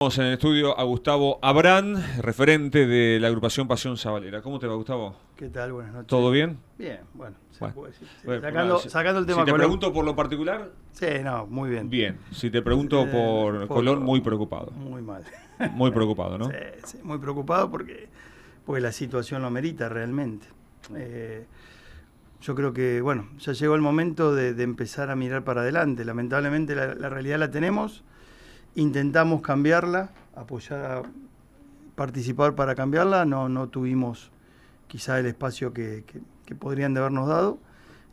Tenemos en el estudio a Gustavo Abrán, referente de la agrupación Pasión Sabalera. ¿Cómo te va, Gustavo? ¿Qué tal? Buenas noches. ¿Todo bien? Bien, bueno, Bueno, puede decir. Sí, bueno, sacando el tema si te Colón. pregunto por lo particular, Sí, no, muy bien. bien. Si te pregunto por Colón, muy preocupado. Muy mal. Muy preocupado, ¿no? Sí, sí, muy preocupado porque la situación lo amerita realmente. Yo creo que, bueno, ya llegó el momento de empezar a mirar para adelante. Lamentablemente la realidad la tenemos. Intentamos cambiarla, apoyar, participar para cambiarla. No tuvimos quizá el espacio que podrían de habernos dado.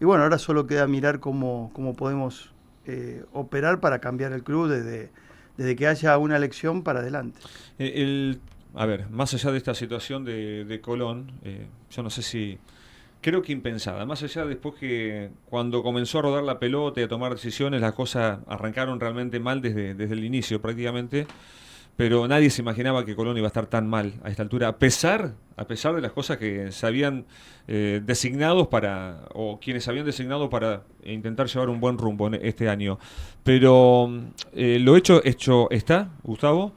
Y bueno, ahora solo queda mirar cómo podemos operar para cambiar el club desde que haya una elección para adelante. A ver, más allá de esta situación de Colón, yo no sé si... Creo que impensada, más allá después que cuando comenzó a rodar la pelota y a tomar decisiones, las cosas arrancaron realmente mal desde el inicio prácticamente, pero nadie se imaginaba que Colón iba a estar tan mal a esta altura, a pesar de las cosas que se habían designado o quienes habían designado para intentar llevar un buen rumbo en este año. Pero lo hecho está, Gustavo.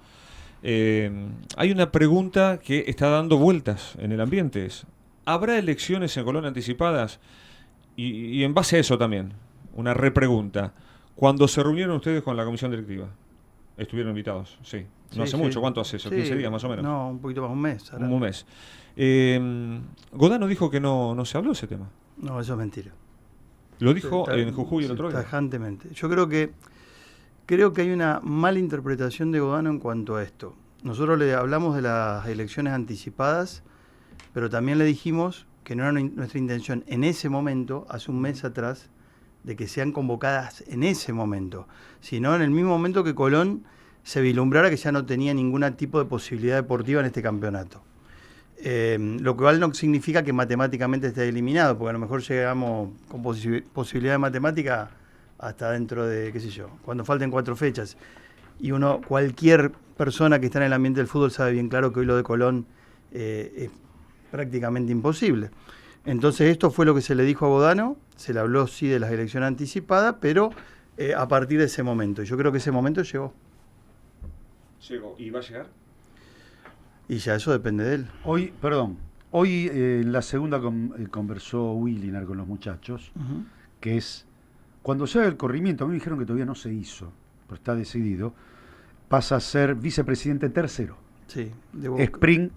Hay una pregunta que está dando vueltas en el ambiente. ¿Habrá elecciones en Colón anticipadas? Y en base a eso también, una repregunta. Cuando se reunieron ustedes con la comisión directiva, estuvieron invitados, sí. No hace mucho, ¿cuánto hace eso? Sí, 15 días más o menos. No, un poquito más, un mes. Ahora. Un mes. Godano dijo que no se habló de ese tema. No, eso es mentira. Lo dijo en Jujuy el otro día. Tajantemente. Yo creo que hay una mala interpretación de Godano en cuanto a esto. Nosotros le hablamos de las elecciones anticipadas, pero también le dijimos que no era nuestra intención en ese momento, hace un mes atrás, de que sean convocadas en ese momento, sino en el mismo momento que Colón se vislumbrara que ya no tenía ningún tipo de posibilidad deportiva en este campeonato. Lo cual no significa que matemáticamente esté eliminado, porque a lo mejor llegamos con posibilidad de matemática hasta dentro de, qué sé yo, cuando falten 4 fechas. Y cualquier persona que está en el ambiente del fútbol sabe bien claro que hoy lo de Colón es prácticamente imposible. Entonces esto fue lo que se le dijo a Godano, se le habló sí de las elecciones anticipadas, pero a partir de ese momento. Yo creo que ese momento llegó. ¿Llegó? ¿Y va a llegar? Y ya eso depende de él. Hoy en la segunda conversó Williner con los muchachos, que es, cuando se haga el corrimiento, a mí me dijeron que todavía no se hizo, pero está decidido, pasa a ser vicepresidente tercero. Sí, Spring,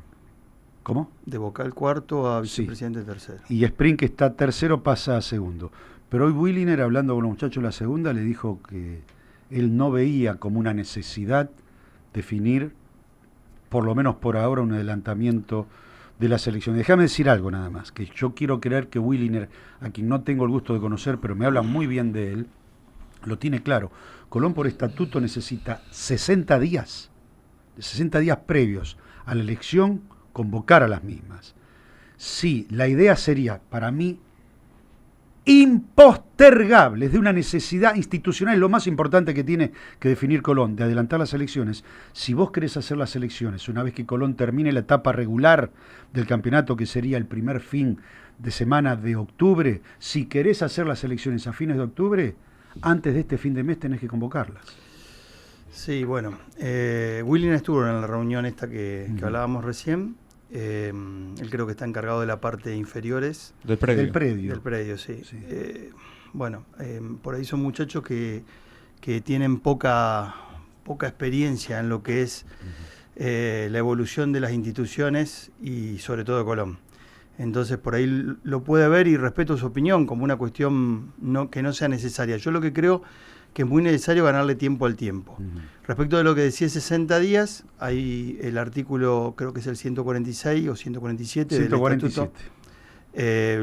¿cómo? De vocal cuarto a vicepresidente tercero. Y Spring, que está tercero, pasa a segundo. Pero hoy Williner, hablando con los muchachos de la segunda, le dijo que él no veía como una necesidad definir, por lo menos por ahora, un adelantamiento de las elecciones. Déjame decir algo nada más, que yo quiero creer que Williner, a quien no tengo el gusto de conocer, pero me habla muy bien de él, lo tiene claro. Colón por estatuto necesita 60 días previos a la elección, convocar a las mismas. Sí, la idea sería, para mí, impostergable, de una necesidad institucional, lo más importante que tiene que definir Colón, de adelantar las elecciones. Si vos querés hacer las elecciones una vez que Colón termine la etapa regular del campeonato, que sería el primer fin de semana de octubre, si querés hacer las elecciones a fines de octubre, antes de este fin de mes tenés que convocarlas. Sí, bueno, Williner estuvo en la reunión esta que hablábamos recién. Él creo que está encargado de la parte inferiores. Del predio. Del predio, sí. Por ahí son muchachos que tienen poca experiencia en lo que es la evolución de las instituciones y sobre todo de Colón. Entonces por ahí lo puede ver y respeto su opinión como una cuestión que no sea necesaria. Yo lo que creo que es muy necesario ganarle tiempo al tiempo. Respecto de lo que decía 60 días, hay el artículo, creo que es el 146 o 147 del estatuto,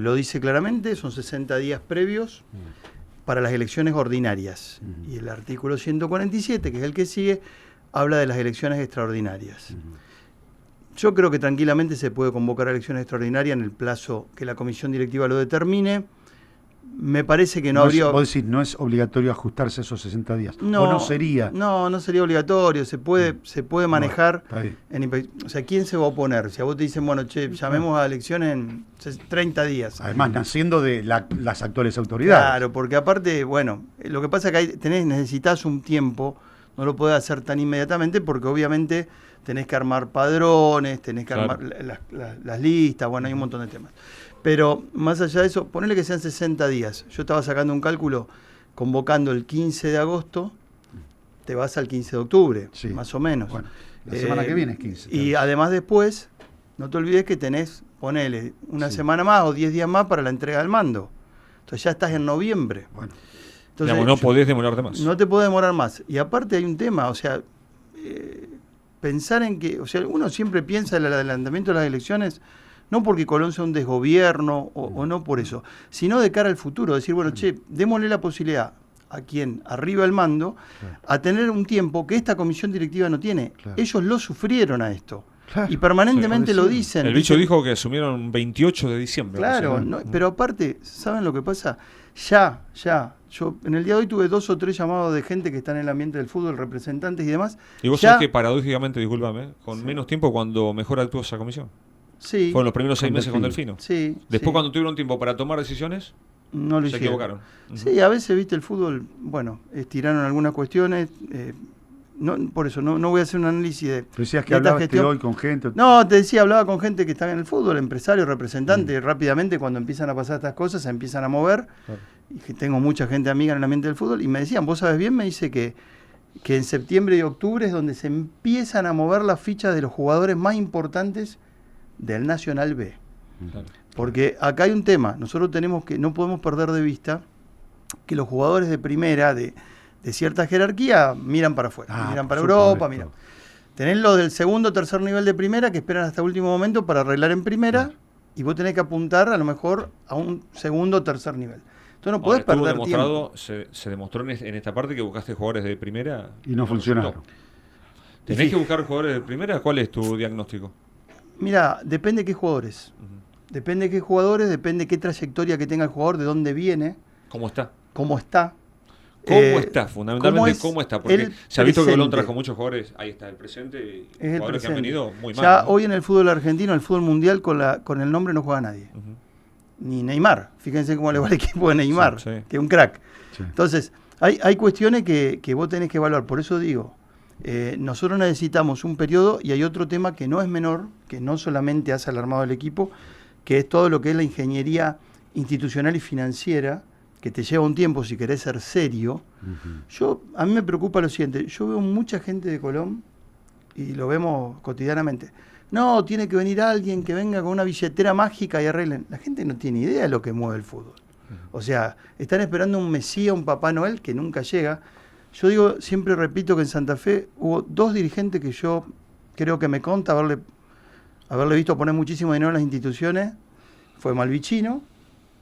lo dice claramente, son 60 días previos para las elecciones ordinarias. Y el artículo 147, que es el que sigue, habla de las elecciones extraordinarias. Yo creo que tranquilamente se puede convocar a elecciones extraordinarias en el plazo que la comisión directiva lo determine. Me parece que no habría... Vos decís, no es obligatorio ajustarse esos 60 días. No, ¿O no sería? No sería obligatorio. Se puede manejar. Bueno, o sea, ¿quién se va a oponer? Si a vos te dicen, bueno, llamemos a elecciones en 30 días. Además, naciendo de las actuales autoridades. Claro, porque aparte, bueno, lo que pasa es que necesitas un tiempo no lo podés hacer tan inmediatamente porque obviamente tenés que armar padrones, tenés que Claro. armar las listas, bueno, hay un montón de temas. Pero más allá de eso, ponele que sean 60 días. Yo estaba sacando un cálculo, convocando el 15 de agosto, te vas al 15 de octubre, Sí. más o menos. Bueno, la semana que viene es 15. Y además después, no te olvides que tenés, ponele, una Sí. semana más o 10 días más para la entrega del mando. Entonces ya estás en noviembre. Bueno, Entonces, Digamos, no yo- podés demorarte más. no te puede demorar más. Y aparte hay un tema, o sea, pensar en que, o sea, uno siempre piensa en el adelantamiento de las elecciones, no porque Colón sea un desgobierno o no por eso, sino de cara al futuro, decir, bueno, che, démosle la posibilidad a quien arriba el mando claro. a tener un tiempo que esta comisión directiva no tiene. Claro. Ellos lo sufrieron a esto. Claro. Y permanentemente Sí, lo por dicen. El bicho Dicen, dijo que asumieron 28 de diciembre. claro, recién, no, ¿no? pero aparte, ¿saben lo que pasa? Ya, yo en el día de hoy tuve 2 o 3 llamados de gente que está en el ambiente del fútbol, representantes y demás. Y vos Ya- sabés que paradójicamente, discúlpame, con menos tiempo cuando mejor actuó esa comisión. Sí, Fueron los primeros 6 Con meses con Delfino. Delfino. sí. Después sí, cuando tuvieron tiempo para tomar decisiones, no lo se hicieron. equivocaron. Sí, a veces, viste, el fútbol, bueno, estiraron algunas cuestiones. No, por eso, no voy a hacer un análisis de. Decías que de esta hablaste gestión. hoy con gente. No, te decía, hablaba con gente que estaba en el fútbol, empresarios, representantes, rápidamente cuando empiezan a pasar estas cosas se empiezan a mover. Claro. Y que tengo mucha gente amiga en el ambiente del fútbol y me decían, vos sabes bien, me dice que en septiembre y octubre es donde se empiezan a mover las fichas de los jugadores más importantes del Nacional B. Claro. Porque acá hay un tema, nosotros tenemos que, no podemos perder de vista que los jugadores de primera, de cierta jerarquía, miran para afuera, miran para por Europa, supuesto. miran. Tenés los del segundo o tercer nivel de primera que esperan hasta último momento para arreglar en primera Claro. y vos tenés que apuntar a lo mejor a un segundo o tercer nivel. Entonces no podés Ahora, estuvo perder tiempo. demostrado, se demostró en esta parte que buscaste jugadores de primera Y no funcionaron. resultó. ¿Tenés que buscar jugadores de primera? ¿Cuál es tu diagnóstico? Mira, depende de qué jugadores. Ujú. Depende de qué jugadores, depende de qué trayectoria que tenga el jugador, de dónde viene, ¿Cómo está? cómo está. ¿Cómo Eh, está? Fundamentalmente, ¿cómo está? Porque el se ha visto que Colón presente. trajo muchos jugadores, ahí está el presente, y Es el jugadores que han presente. venido muy mal. Ya ¿no? hoy en el fútbol argentino, el fútbol mundial, con el nombre no juega nadie. Ujú. Ni Neymar. Fíjense cómo le va el equipo de Neymar, Sí, sí. que es un crack. Sí. Entonces, hay cuestiones que vos tenés que evaluar. Por eso digo, nosotros necesitamos un periodo y hay otro tema que no es menor, que no solamente hace al armado del equipo, que es todo lo que es la ingeniería institucional y financiera, que te lleva un tiempo si querés ser serio. Ujú. A mí me preocupa lo siguiente, yo veo mucha gente de Colón, y lo vemos cotidianamente, no, tiene que venir alguien que venga con una billetera mágica y arreglen. La gente no tiene idea de lo que mueve el fútbol. O sea, están esperando un Mesías, un Papá Noel que nunca llega. Yo digo, siempre repito que en Santa Fe hubo 2 dirigentes que yo creo que me conta haberle visto poner muchísimo dinero en las instituciones. Fue Malvicino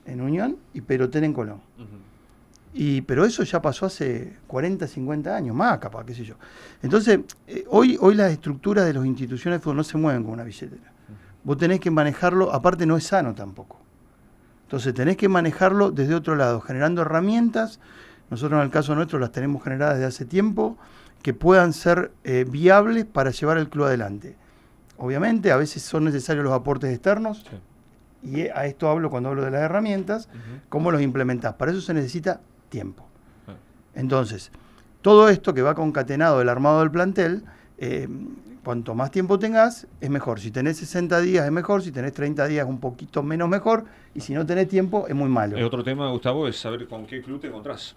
en Unión y Perotén en Colón. Ujú. Pero eso ya pasó hace 40, 50 años, más capaz, qué sé yo. Entonces, hoy las estructuras de las instituciones de fútbol no se mueven con una billetera. Vos tenés que manejarlo, aparte no es sano tampoco. Entonces tenés que manejarlo desde otro lado, generando herramientas, nosotros en el caso nuestro las tenemos generadas desde hace tiempo, que puedan ser viables para llevar el club adelante. Obviamente, a veces son necesarios los aportes externos, Sí. y a esto hablo cuando hablo de las herramientas, Ujú. cómo los implementás. Para eso se necesita tiempo. Ah. Entonces, todo esto que va concatenado del armado del plantel, cuanto más tiempo tengas, es mejor. Si tenés 60 días es mejor, si tenés 30 días un poquito menos mejor, y si no tenés tiempo es muy malo. Otro tema, Gustavo, es saber con qué club te encontrás.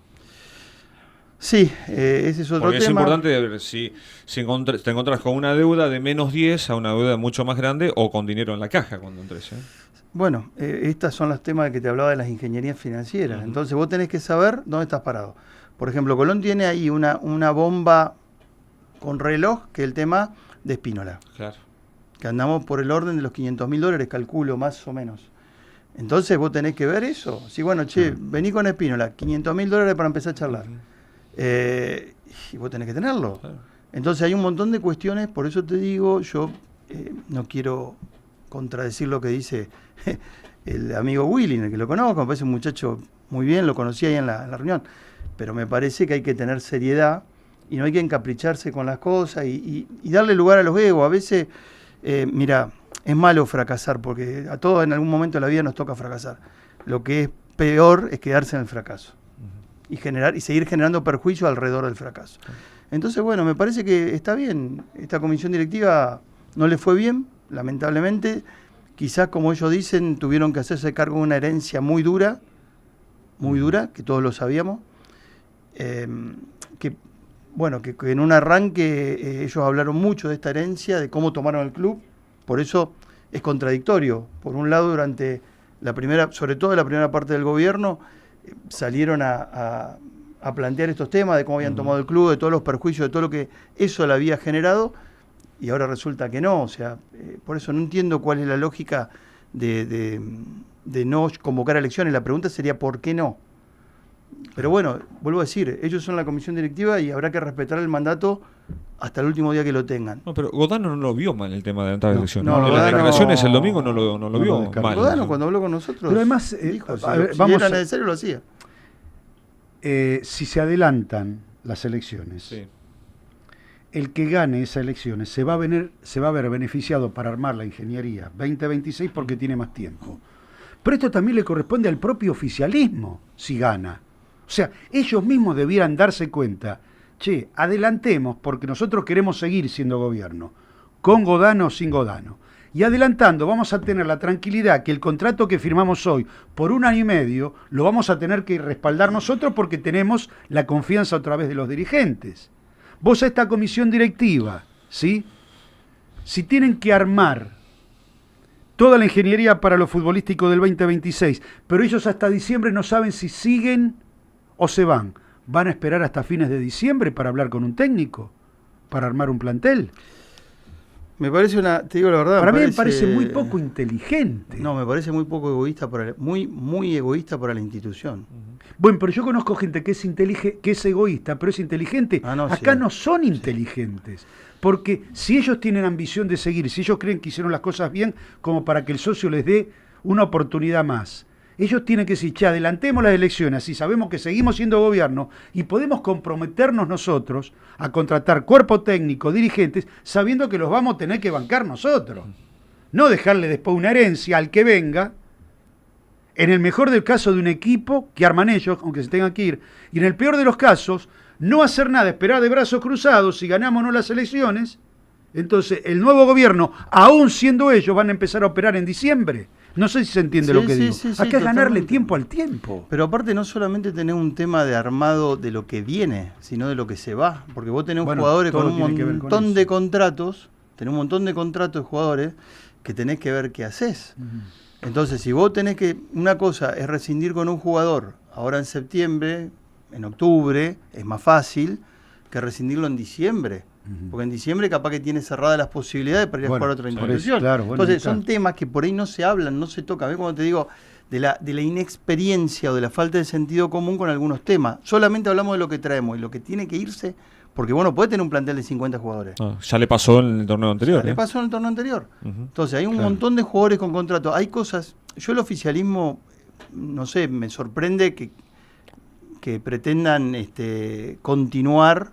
Sí, ese es otro Porque es tema. importante ver si te encontrás con una deuda de menos 10 a una deuda mucho más grande o con dinero en la caja cuando entres. Bueno, estas son los temas de que te hablaba de las ingenierías financieras. Ujú. Entonces vos tenés que saber dónde estás parado. Por ejemplo, Colón tiene ahí una bomba con reloj, que es el tema de Espínola. Claro. Que andamos por el orden de los $500.000, calculo, más o menos. Entonces vos tenés que ver eso. Sí, bueno, che, vení con Espínola, $500.000 para empezar a charlar. Ujú. Y vos tenés que tenerlo. Claro. Entonces hay un montón de cuestiones, por eso te digo, yo no quiero contradecir lo que dice el amigo Willy, en el que lo conozco, me parece un muchacho muy bien, lo conocí ahí en la reunión, pero me parece que hay que tener seriedad y no hay que encapricharse con las cosas y darle lugar a los egos. A veces, mira, es malo fracasar, porque a todos en algún momento de la vida nos toca fracasar. Lo que es peor es quedarse en el fracaso y seguir generando perjuicio alrededor del fracaso. Entonces, bueno, me parece que está bien. Esta comisión directiva no le fue bien, lamentablemente. Quizás, como ellos dicen, tuvieron que hacerse cargo de una herencia muy dura, que todos lo sabíamos. Que en un arranque ellos hablaron mucho de esta herencia, de cómo tomaron el club. Por eso es contradictorio. Por un lado, durante sobre todo la primera parte del gobierno, salieron a plantear estos temas de cómo habían tomado el club, de todos los perjuicios, de todo lo que eso le había generado, y ahora resulta que no. O sea, por eso no entiendo cuál es la lógica de no convocar elecciones. La pregunta sería ¿por qué no? Pero bueno, vuelvo a decir, ellos son la comisión directiva y habrá que respetar el mandato hasta el último día que lo tengan. No, pero Godano no lo vio mal el tema de adelantar elecciones. no, en las declaraciones el domingo no lo vio mal. Godano, cuando habló con nosotros, pero además, dijo, si vamos era necesario lo hacía. Si se adelantan las elecciones, Sí. el que gane esas elecciones se va a ver beneficiado para armar la ingeniería 2026 porque tiene más tiempo. Pero esto también le corresponde al propio oficialismo si gana. O sea, ellos mismos debieran darse cuenta, adelantemos porque nosotros queremos seguir siendo gobierno, con Godano o sin Godano. Y adelantando vamos a tener la tranquilidad que el contrato que firmamos hoy por 1 año y medio lo vamos a tener que respaldar nosotros porque tenemos la confianza a través de los dirigentes. Vos a esta comisión directiva, ¿sí? Si tienen que armar toda la ingeniería para lo futbolístico del 2026, pero ellos hasta diciembre no saben si siguen o se van. ¿Van a esperar hasta fines de diciembre para hablar con un técnico? ¿Para armar un plantel? Me parece te digo la verdad. Para mí me parece muy poco inteligente. No, me parece muy poco egoísta, muy egoísta para la institución. Bueno, pero yo conozco gente que es egoísta, pero es inteligente. Acá no son inteligentes. Porque si ellos tienen ambición de seguir, si ellos creen que hicieron las cosas bien, como para que el socio les dé una oportunidad más, ellos tienen que decir, adelantemos las elecciones, así sabemos que seguimos siendo gobierno y podemos comprometernos nosotros a contratar cuerpo técnico, dirigentes, sabiendo que los vamos a tener que bancar nosotros. No dejarle después una herencia al que venga, en el mejor del caso de un equipo que arman ellos, aunque se tengan que ir, y en el peor de los casos, no hacer nada, esperar de brazos cruzados si ganamos o no las elecciones. Entonces el nuevo gobierno, aún siendo ellos, van a empezar a operar en diciembre. No sé si se entiende lo que digo. Acá es ganarle tiempo al tiempo. Pero aparte no solamente tenés un tema de armado de lo que viene, sino de lo que se va. Porque vos tenés jugadores con un montón de contratos, tenés un montón de contratos de jugadores que tenés que ver qué haces. Entonces, si vos tenés que... Una cosa es rescindir con un jugador ahora en septiembre, en octubre, es más fácil que rescindirlo en diciembre. Porque en diciembre capaz que tiene cerradas las posibilidades para ir a jugar a otra institución. Claro, entonces son temas que por ahí no se hablan, no se tocan. ¿Ves cuando te digo de la inexperiencia o de la falta de sentido común con algunos temas? Solamente hablamos de lo que traemos y lo que tiene que irse, porque bueno, puede tener un plantel de 50 jugadores. Ya le pasó en el torneo anterior. Le pasó en el torneo anterior. Entonces hay un montón de jugadores con contrato. Hay cosas... Yo el oficialismo, no sé, me sorprende que pretendan continuar.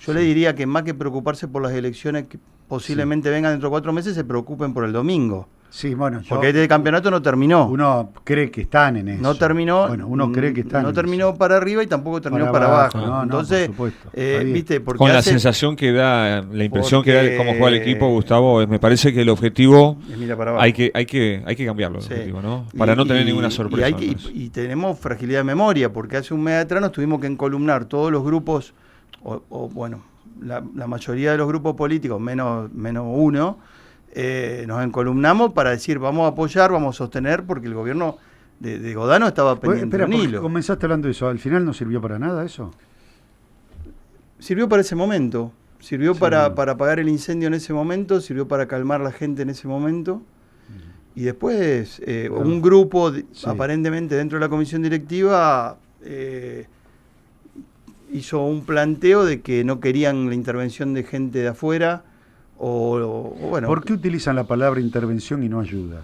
Yo le diría que más que preocuparse por las elecciones que posiblemente vengan dentro de 4 meses, se preocupen por el domingo. Sí, bueno, porque este campeonato no terminó. Uno cree que están en eso. No terminó. Bueno, uno cree que están. No terminó para arriba y tampoco terminó para abajo. No, entonces, por supuesto, viste, porque con la sensación que da, la impresión que da de cómo juega el equipo, Gustavo, me parece que el objetivo hay que cambiarlo, el objetivo, ¿no? Para no tener ninguna sorpresa. Y tenemos fragilidad de memoria, porque hace un mes atrás nos tuvimos que encolumnar todos los grupos, bueno, la mayoría de los grupos políticos, menos uno. Nos encolumnamos para decir vamos a apoyar, vamos a sostener, porque el gobierno de Godano estaba pendiente de un hilo. Comenzaste hablando de eso, ¿al final no sirvió para nada eso? Sirvió para ese momento, sirvió para apagar el incendio en ese momento, sirvió para calmar la gente en ese momento, y después un grupo aparentemente dentro de la comisión directiva hizo un planteo de que no querían la intervención de gente de afuera. Bueno, ¿por qué utilizan la palabra intervención y no ayuda?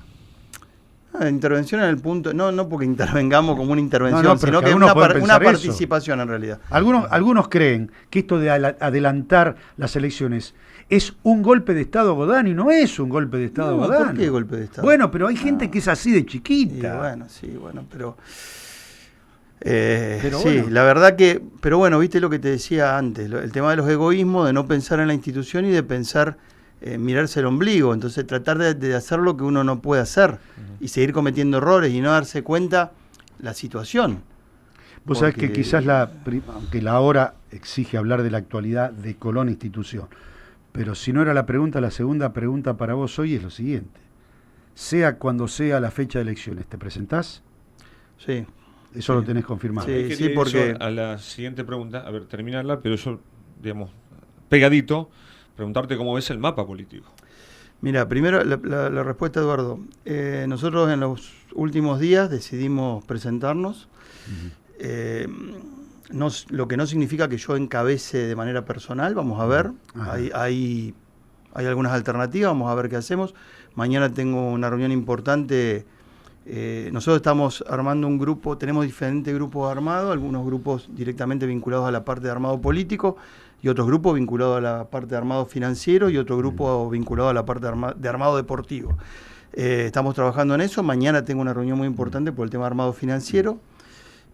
Intervención en el punto, no porque intervengamos como una intervención, sino que es una participación en realidad. Algunos creen que esto de adelantar las elecciones es un golpe de Estado a Godano y no es un golpe de Estado a Godano. ¿Por qué golpe de Estado? Bueno, pero hay gente que es así de chiquita. Pero Sí, bueno. la verdad que, pero bueno, viste lo que te decía antes, el tema de los egoísmos, de no pensar en la institución y de pensar, mirarse el ombligo, entonces tratar de hacer lo que uno no puede hacer y seguir cometiendo errores y no darse cuenta la situación. Vos sabés Porque- que quizás aunque la hora exige hablar de la actualidad de Colón institución, pero si no era la pregunta, la segunda pregunta para vos hoy es lo siguiente. Sea cuando sea la fecha de elecciones, ¿te presentás? Sí. Eso lo tenés confirmado. Sí. Ahí quería ir porque- yo a la siguiente pregunta, a ver, terminarla, pero yo, digamos, pegadito, preguntarte cómo ves el mapa político. Mira, primero la respuesta, Eduardo. Nosotros en los últimos días decidimos presentarnos. Lo que no significa que yo encabece de manera personal, vamos a ver. Ajá. Hay algunas alternativas, vamos a ver qué hacemos. Mañana tengo una reunión importante. Nosotros estamos armando un grupo, tenemos diferentes grupos armados, algunos grupos directamente vinculados a la parte de armado político y otros grupos vinculados a la parte de armado financiero y otro grupo vinculado a la parte de armado deportivo. Estamos trabajando en eso. Mañana tengo una reunión muy importante por el tema de armado financiero.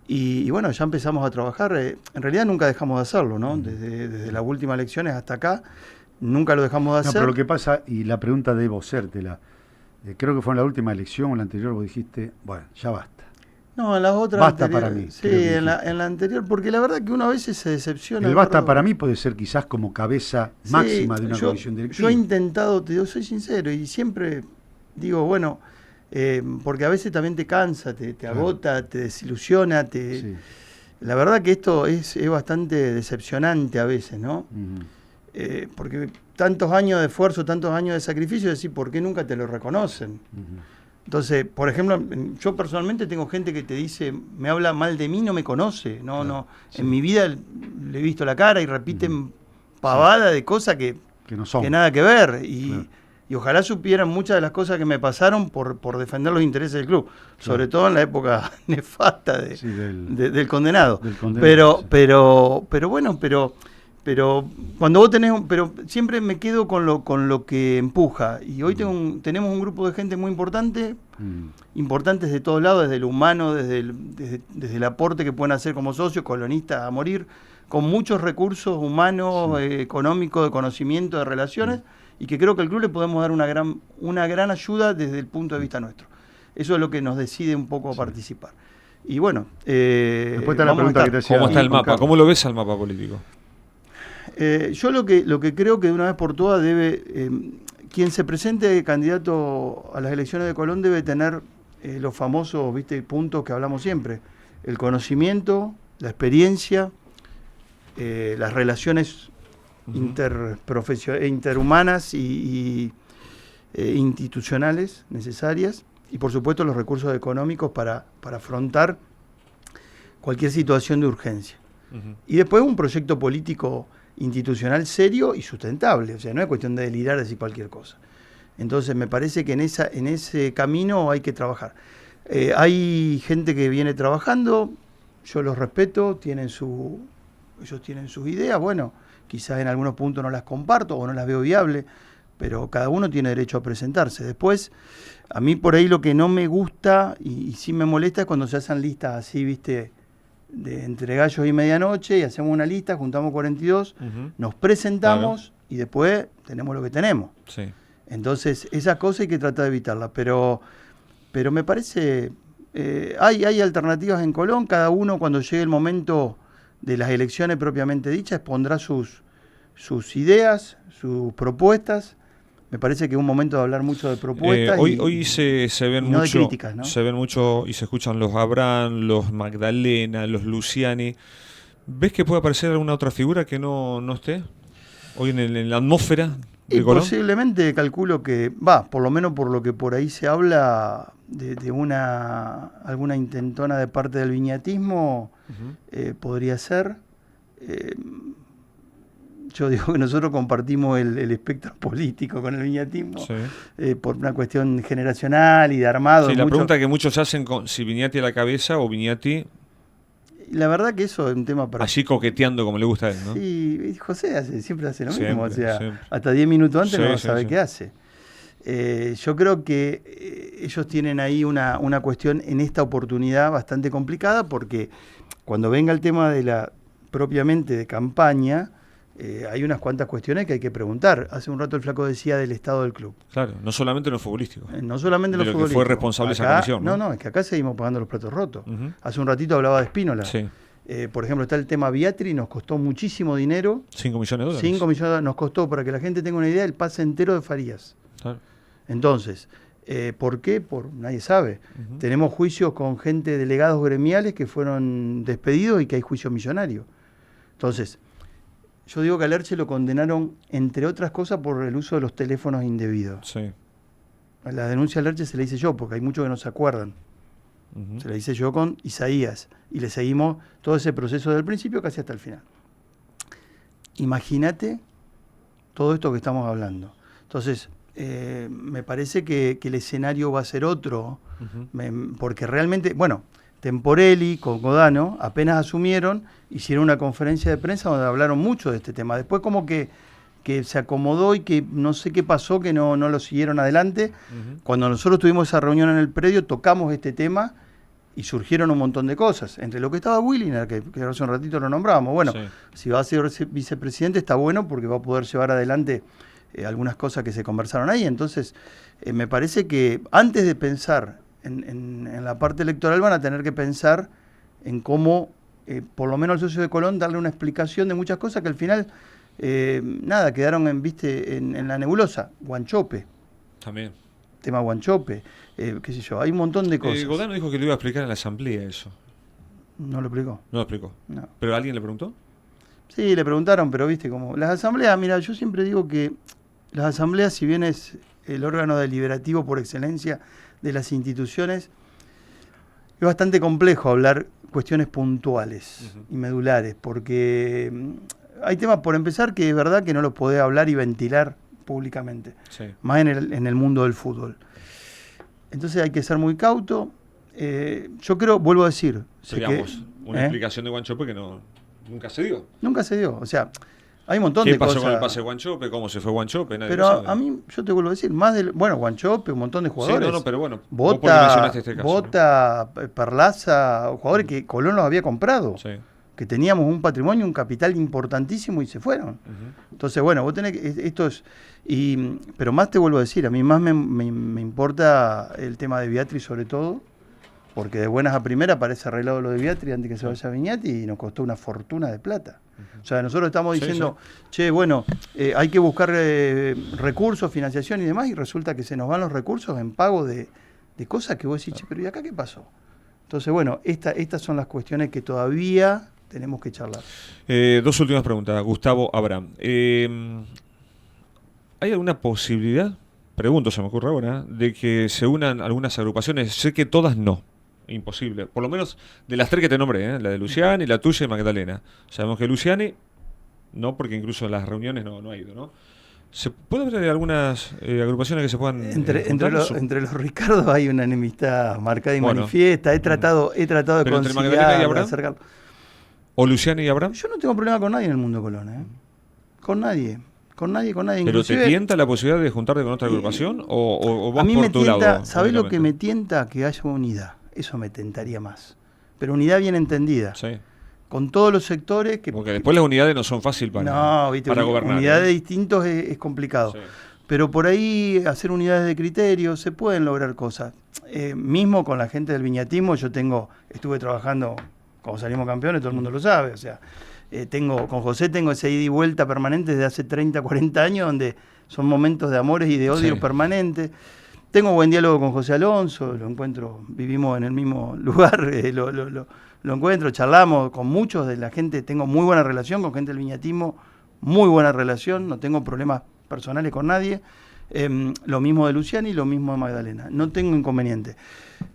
Y bueno, ya empezamos a trabajar. En realidad nunca dejamos de hacerlo, ¿no? Desde las últimas elecciones hasta acá, nunca lo dejamos de No, hacer. pero lo que pasa, y la pregunta debo hacértela, creo que fue en la última elección o en la anterior, vos dijiste, bueno, ya basta. No, en las otras Basta anteriores, para mí, sí, creo que en la anterior, porque la verdad que uno a veces se decepciona. El basta Eduardo. para mí puede ser quizás como cabeza Sí, máxima de una comisión Yo directiva. he intentado, te digo, soy sincero, y siempre digo, bueno, porque a veces también te cansa, te Claro. agota, te desilusiona, Sí. La verdad que esto es bastante decepcionante a veces, ¿no? Ujú. Porque tantos años de esfuerzo, tantos años de sacrificio, decir, ¿por qué nunca te lo reconocen? Ujú. Entonces, por ejemplo, yo personalmente tengo gente que te dice, me habla mal de mí, no me conoce, no, sí. en mi vida le he visto la cara y repiten pavada de cosas que Que no son. nada que ver. Claro. Y ojalá supieran muchas de las cosas que me pasaron por defender los intereses del club, sobre todo en la época nefasta Sí, del condenado. del condenado, sí. Pero bueno, pero cuando vos tenés, pero siempre me quedo con lo que empuja. Y hoy tenemos un grupo de gente muy importante, importantes de todos lados, desde lo humano, desde el aporte que pueden hacer como socios, colonistas a morir, con muchos recursos humanos, económicos, de conocimiento, de relaciones, y que creo que al club le podemos dar una gran ayuda desde el punto de vista nuestro. Eso es lo que nos decide un poco a participar. Y bueno, Después está la vamos a pregunta estar. que te decía ¿Cómo está el Juan mapa? Carlos. ¿Cómo lo ves al mapa político? Yo lo que creo que de una vez por todas quien se presente candidato a las elecciones de Colón debe tener los famosos, puntos que hablamos siempre: el conocimiento, la experiencia, las relaciones interhumanas y institucionales necesarias, y por supuesto los recursos económicos para afrontar cualquier situación de urgencia. Y después un proyecto político institucional serio y sustentable, o sea, no es cuestión de delirar decir cualquier cosa. Entonces me parece que en ese camino hay que trabajar. Hay gente que viene trabajando, yo los respeto, ellos tienen sus ideas, bueno, quizás en algunos puntos no las comparto o no las veo viables, pero cada uno tiene derecho a presentarse. Después, a mí por ahí lo que no me gusta y sí me molesta es cuando se hacen listas así, viste, de entre gallos y medianoche, y hacemos una lista, juntamos 42, nos presentamos y después tenemos lo que tenemos. Sí. Entonces, esas cosas hay que tratar de evitarlas, pero me parece, hay alternativas en Colón, cada uno cuando llegue el momento de las elecciones propiamente dichas expondrá sus ideas, sus propuestas. Me parece que es un momento de hablar mucho de propuestas. Hoy se ven y mucho, no de críticas, ¿no? Se ven mucho y se escuchan los Abraham, los Magdalena, los Luciani. ¿Ves que puede aparecer alguna otra figura que no esté hoy en la atmósfera de Y Colón? posiblemente calculo que, por lo menos por lo que por ahí se habla de alguna intentona de parte del viñatismo, podría ser. Yo digo que nosotros compartimos el espectro político con el viñatismo, Sí. por una cuestión generacional y de armado. Sí, la mucho. pregunta que muchos hacen con si Viñati a la cabeza o Viñati La verdad que eso es un tema para... así coqueteando como le gusta a él, ¿no? Sí, José siempre hace lo Siempre, mismo, o sea, siempre. hasta 10 minutos antes Sí, no sí, sabe sí. qué hace. Yo creo que ellos tienen ahí una cuestión en esta oportunidad bastante complicada, porque cuando venga el tema de la propiamente de campaña, hay unas cuantas cuestiones que hay que preguntar. Hace un rato el Flaco decía del estado del club. Claro, no solamente en lo futbolístico. No solamente en lo futbolístico. Que fue responsable acá, esa comisión, ¿no? No, es que acá seguimos pagando los platos rotos. Hace un ratito hablaba de Espínola. Sí. Por ejemplo, está el tema Viatri, nos costó muchísimo dinero. 5 millones de dólares. 5 millones de dólares nos costó, para que la gente tenga una idea, el pase entero de Farías. Claro. Entonces, ¿por qué? Nadie sabe. Tenemos juicios con gente, delegados gremiales que fueron despedidos y que hay juicio millonario. Entonces, yo digo que a Lerche lo condenaron, entre otras cosas, por el uso de los teléfonos indebidos. Sí. A la denuncia a Lerche se la hice yo, porque hay muchos que no se acuerdan. Se la hice yo con Isaías. Y le seguimos todo ese proceso desde el principio casi hasta el final. Imagínate todo esto que estamos hablando. Entonces, me parece que el escenario va a ser otro, porque realmente, bueno, Temporelli con Godano apenas asumieron, hicieron una conferencia de prensa donde hablaron mucho de este tema. Después como que se acomodó y que no sé qué pasó, que no lo siguieron adelante. Cuando nosotros tuvimos esa reunión en el predio, tocamos este tema y surgieron un montón de cosas. Entre lo que estaba Williner, que hace un ratito lo nombrábamos. Bueno, si va a ser vicepresidente está bueno porque va a poder llevar adelante algunas cosas que se conversaron ahí. Entonces, me parece que antes de pensar en la parte electoral van a tener que pensar en cómo, por lo menos al socio de Colón, darle una explicación de muchas cosas que al final, quedaron en la nebulosa. Guanchope. También. Tema Guanchope. Qué sé yo, hay un montón de cosas. Godano dijo que lo iba a explicar en la asamblea eso. ¿No lo explicó? No lo explicó. No. ¿Pero alguien le preguntó? Sí, le preguntaron, pero viste, como las asambleas, mira, yo siempre digo que las asambleas, si bien es el órgano deliberativo por excelencia de las instituciones, es bastante complejo hablar cuestiones puntuales y medulares, porque hay temas, por empezar, que es verdad que no los podés hablar y ventilar públicamente, más en el mundo del fútbol. Entonces hay que ser muy cauto. Yo creo, vuelvo a decir... Digamos, una explicación de Guanchope que nunca se dio. Nunca se dio, o sea... Hay un montón de cosas. ¿Qué pasó con el pase de Guanchope? ¿Cómo se fue Guanchope? Nadie pero a mí, yo te vuelvo a decir, Guanchope, un montón de jugadores. Sí, pero bueno, Bota, este caso, Bota, ¿no? Perlaza, jugadores que Colón los había comprado. Sí. Que teníamos un patrimonio, un capital importantísimo y se fueron. Entonces, bueno, vos tenés que... Esto es... pero más te vuelvo a decir, a mí más me importa el tema de Viatri sobre todo, porque de buenas a primeras parece arreglado lo de Viatri antes que se vaya a Viñati y nos costó una fortuna de plata. O sea, nosotros estamos diciendo, che, bueno, hay que buscar recursos, financiación y demás, y resulta que se nos van los recursos en pago de cosas que vos decís, che, pero ¿y acá qué pasó? Entonces, bueno, estas son las cuestiones que todavía tenemos que charlar. 2 últimas preguntas. Gustavo Abraham. ¿Hay alguna posibilidad, pregunto, se me ocurre ahora, de que se unan algunas agrupaciones? Sé que todas no. Imposible. Por lo menos de las 3 que te nombré, la de Luciani, la tuya y Magdalena. Sabemos que Luciani, no, porque incluso en las reuniones no ha ido, ¿no? ¿Se puede haber algunas agrupaciones que se puedan entre los Ricardos hay una enemistad marcada y manifiesta. He tratado de conciliar, de acercarlo. ¿O Luciani y Abraham? Yo no tengo problema con nadie en el mundo Colón, Con nadie. ¿Pero inclusive, te tienta la posibilidad de juntarte con otra agrupación? ¿O vas a mí por me tu tienta, lado? ¿Sabés lo que me tienta? Que haya unidad. Eso me tentaría más. Pero unidad bien entendida. Sí. Con todos los sectores que... Porque después las unidades no son fáciles para gobernar. Unidades de distintos es complicado. Sí. Pero por ahí hacer unidades de criterio, se pueden lograr cosas. Mismo con la gente del viñatismo, estuve trabajando, como salimos campeones, todo el mundo lo sabe. O sea, con José tengo ese ida y vuelta permanente desde hace 30, 40 años, donde son momentos de amores y de odio permanentes. Tengo buen diálogo con José Alonso, lo encuentro, vivimos en el mismo lugar, lo encuentro, charlamos con muchos de la gente, tengo muy buena relación con gente del viñatismo, muy buena relación, no tengo problemas personales con nadie. Lo mismo de Luciani y lo mismo de Magdalena, no tengo inconveniente.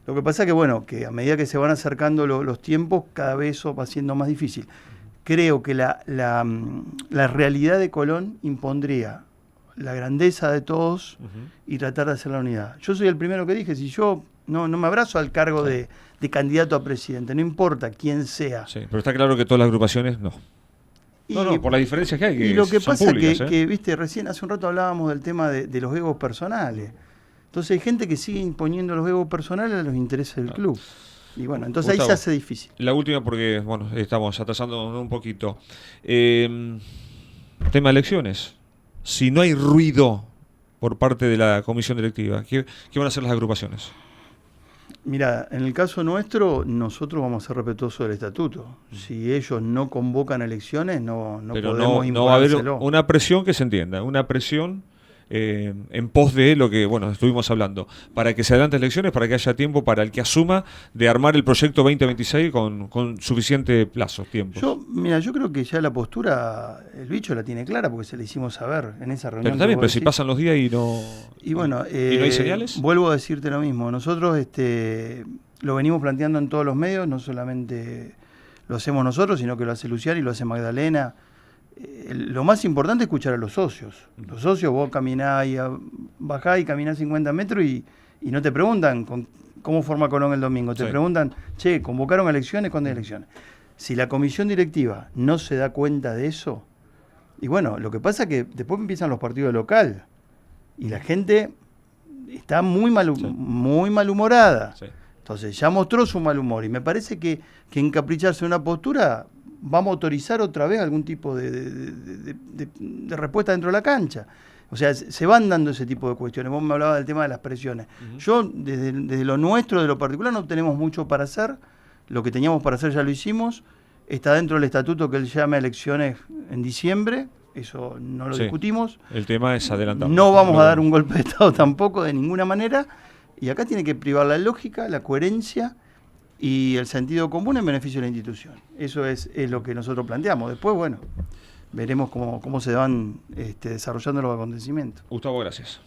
Lo que pasa es que a medida que se van acercando los tiempos, cada vez eso va siendo más difícil. Creo que la realidad de Colón impondría la grandeza de todos y tratar de hacer la unidad. Yo soy el primero que dije, si yo no me abrazo al cargo de candidato a presidente, no importa quién sea. Sí, pero está claro que todas las agrupaciones no. No, por las diferencias que hay, que y lo que son pasa públicas, que, viste, recién hace un rato hablábamos del tema de los egos personales. Entonces hay gente que sigue imponiendo los egos personales a los intereses del club. Y bueno, entonces Gustavo, ahí se hace difícil. La última porque, bueno, estamos atrasando un poquito. Tema elecciones. Si no hay ruido por parte de la comisión directiva, ¿qué van a hacer las agrupaciones? Mira, en el caso nuestro, nosotros vamos a ser respetuosos del estatuto. Si ellos no convocan elecciones, no Pero podemos no va a haber imponérselo. una presión que se entienda, una presión en pos de lo que, bueno, estuvimos hablando, para que se adelanten elecciones, para que haya tiempo para el que asuma de armar el proyecto 2026 con suficiente plazo, tiempo. Mira, yo creo que ya la postura, el bicho la tiene clara porque se la hicimos saber en esa reunión. Pero también, que pero vos si decís. pasan los días y no... Y bueno, ¿y no hay señales? Vuelvo a decirte lo mismo. Nosotros lo venimos planteando en todos los medios, no solamente lo hacemos nosotros, sino que lo hace Luciano y lo hace Magdalena. Lo más importante es escuchar a los socios. Los socios, vos caminás y bajás y caminás 50 metros y no te preguntan cómo forma Colón el domingo. Te preguntan, che, ¿convocaron elecciones? ¿Cuándo hay elecciones? Si la comisión directiva no se da cuenta de eso, y bueno, lo que pasa es que después empiezan los partidos local y la gente está muy malhumorada. Sí. Entonces ya mostró su mal humor y me parece que encapricharse en una postura va a motorizar otra vez algún tipo de respuesta dentro de la cancha. O sea, se van dando ese tipo de cuestiones. Vos me hablabas del tema de las presiones. Yo, desde lo nuestro, de lo particular, no tenemos mucho para hacer. Lo que teníamos para hacer ya lo hicimos. Está dentro del estatuto que él llama elecciones en diciembre. Eso no lo discutimos. El tema es adelantar. No vamos a dar un golpe de Estado tampoco, de ninguna manera. Y acá tiene que privar la lógica, la coherencia y el sentido común en beneficio de la institución. Eso es lo que nosotros planteamos. Después, bueno, veremos cómo se van desarrollando los acontecimientos. Gustavo, gracias.